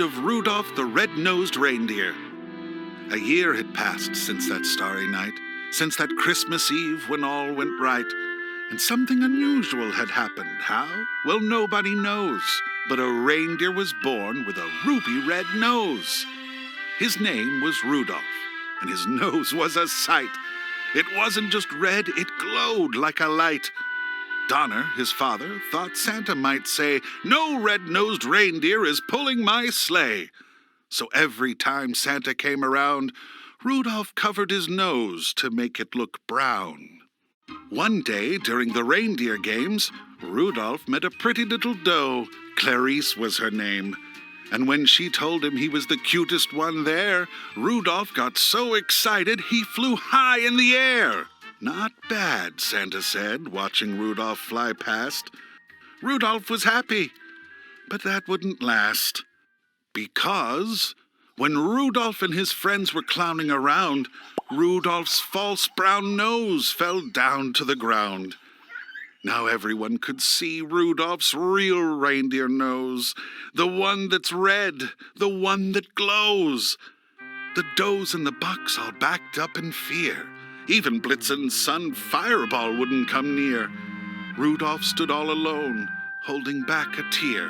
legend of Rudolph the Red-Nosed Reindeer. A year had passed since that starry night, since that Christmas Eve when all went right. And something unusual had happened. How? Well, nobody knows. But a reindeer was born with a ruby red nose. His name was Rudolph, and his nose was a sight. It wasn't just red, it glowed like a light. Donner, his father, thought Santa might say, "No red-nosed reindeer is pulling my sleigh." So every time Santa came around, Rudolph covered his nose to make it look brown. One day, during the reindeer games, Rudolph met a pretty little doe. Clarice was her name. And when she told him he was the cutest one there, Rudolph got so excited he flew high in the air. Not bad, Santa said, watching Rudolph fly past. Rudolph was happy, but that wouldn't last. Because when Rudolph and his friends were clowning around, Rudolph's false brown nose fell down to the ground. Now everyone could see Rudolph's real reindeer nose, the one that's red, the one that glows. The does and the bucks all backed up in fear. Even Blitzen's son Fireball wouldn't come near. Rudolph stood all alone, holding back a tear.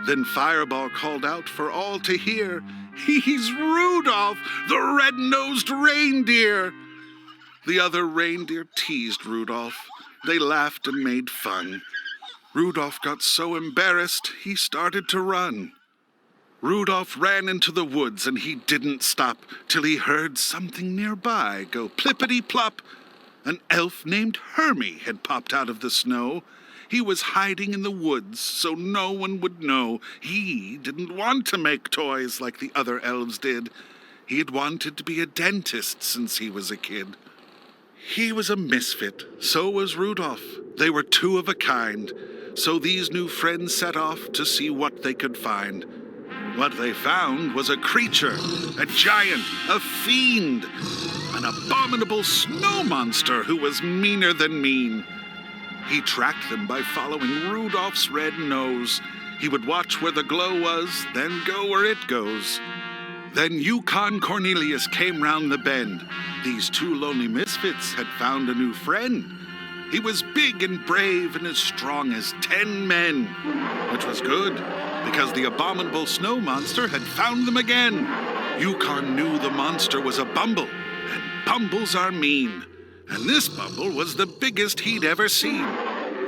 Then Fireball called out for all to hear, "He's Rudolph, the red-nosed reindeer!" The other reindeer teased Rudolph. They laughed and made fun. Rudolph got so embarrassed, he started to run. Rudolph ran into the woods, and he didn't stop till he heard something nearby go plippity-plop. An elf named Hermie had popped out of the snow. He was hiding in the woods so no one would know. He didn't want to make toys like the other elves did. He had wanted to be a dentist since he was a kid. He was a misfit. So was Rudolph. They were two of a kind. So these new friends set off to see what they could find. What they found was a creature, a giant, a fiend, an abominable snow monster who was meaner than mean. He tracked them by following Rudolph's red nose. He would watch where the glow was, then go where it goes. Then Yukon Cornelius came round the bend. These two lonely misfits had found a new friend. He was big and brave and as strong as 10 men, which was good, because the abominable snow monster had found them again. Yukon knew the monster was a bumble, and bumbles are mean. And this bumble was the biggest he'd ever seen.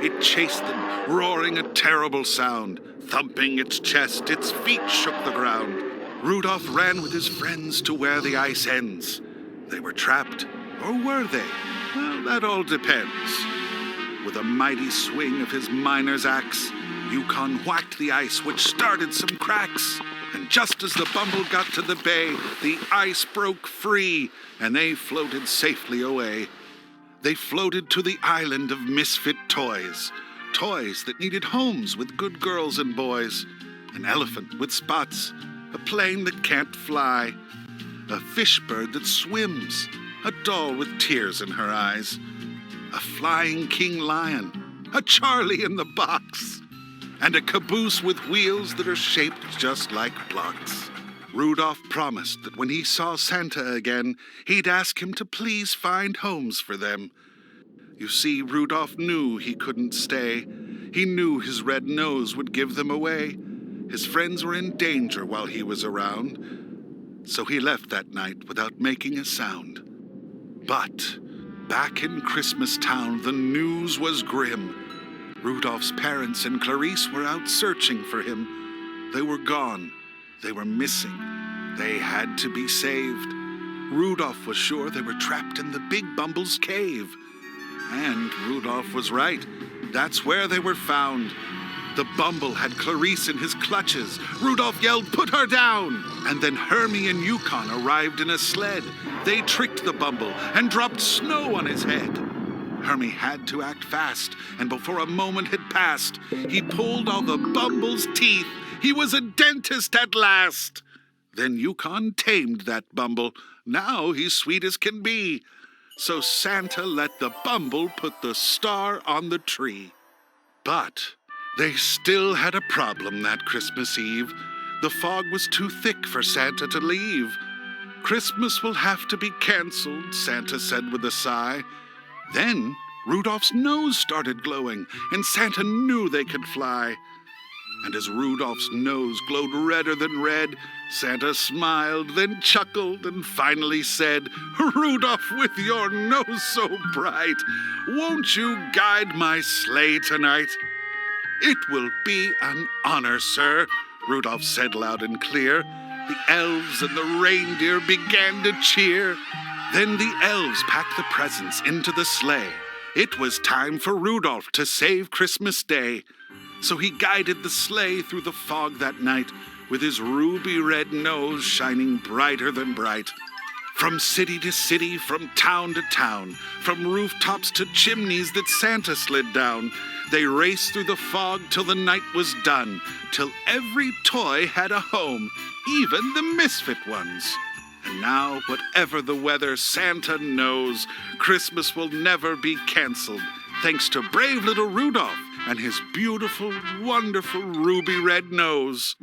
It chased them, roaring a terrible sound. Thumping its chest, its feet shook the ground. Rudolph ran with his friends to where the ice ends. They were trapped, or were they? Well, that all depends. With a mighty swing of his miner's axe, Yukon whacked the ice, which started some cracks. And just as the bumble got to the bay, the ice broke free, and they floated safely away. They floated to the island of misfit toys. Toys that needed homes with good girls and boys. An elephant with spots, a plane that can't fly, a fish bird that swims, a doll with tears in her eyes, a flying king lion, a Charlie in the box, and a caboose with wheels that are shaped just like blocks. Rudolph promised that when he saw Santa again, he'd ask him to please find homes for them. You see, Rudolph knew he couldn't stay. He knew his red nose would give them away. His friends were in danger while he was around. So he left that night without making a sound. But back in Christmas Town, the news was grim. Rudolph's parents and Clarice were out searching for him. They were gone. They were missing. They had to be saved. Rudolph was sure they were trapped in the big bumble's cave. And Rudolph was right. That's where they were found. The bumble had Clarice in his clutches. Rudolph yelled, "Put her down!" And then Hermie and Yukon arrived in a sled. They tricked the bumble and dropped snow on his head. Hermie had to act fast, and before a moment had passed, he pulled all the bumble's teeth. He was a dentist at last. Then Yukon tamed that bumble. Now he's sweet as can be. So Santa let the bumble put the star on the tree. But they still had a problem that Christmas Eve. The fog was too thick for Santa to leave. Christmas will have to be canceled, Santa said with a sigh. Then Rudolph's nose started glowing, and Santa knew they could fly. And as Rudolph's nose glowed redder than red, Santa smiled, then chuckled, and finally said, "Rudolph, with your nose so bright, won't you guide my sleigh tonight?" "It will be an honor, sir," Rudolph said loud and clear. The elves and the reindeer began to cheer. Then the elves packed the presents into the sleigh. It was time for Rudolph to save Christmas Day. So he guided the sleigh through the fog that night, with his ruby-red nose shining brighter than bright. From city to city, from town to town, from rooftops to chimneys that Santa slid down, they raced through the fog till the night was done, till every toy had a home, even the misfit ones. And now, whatever the weather, Santa knows Christmas will never be canceled, thanks to brave little Rudolph and his beautiful, wonderful ruby-red nose.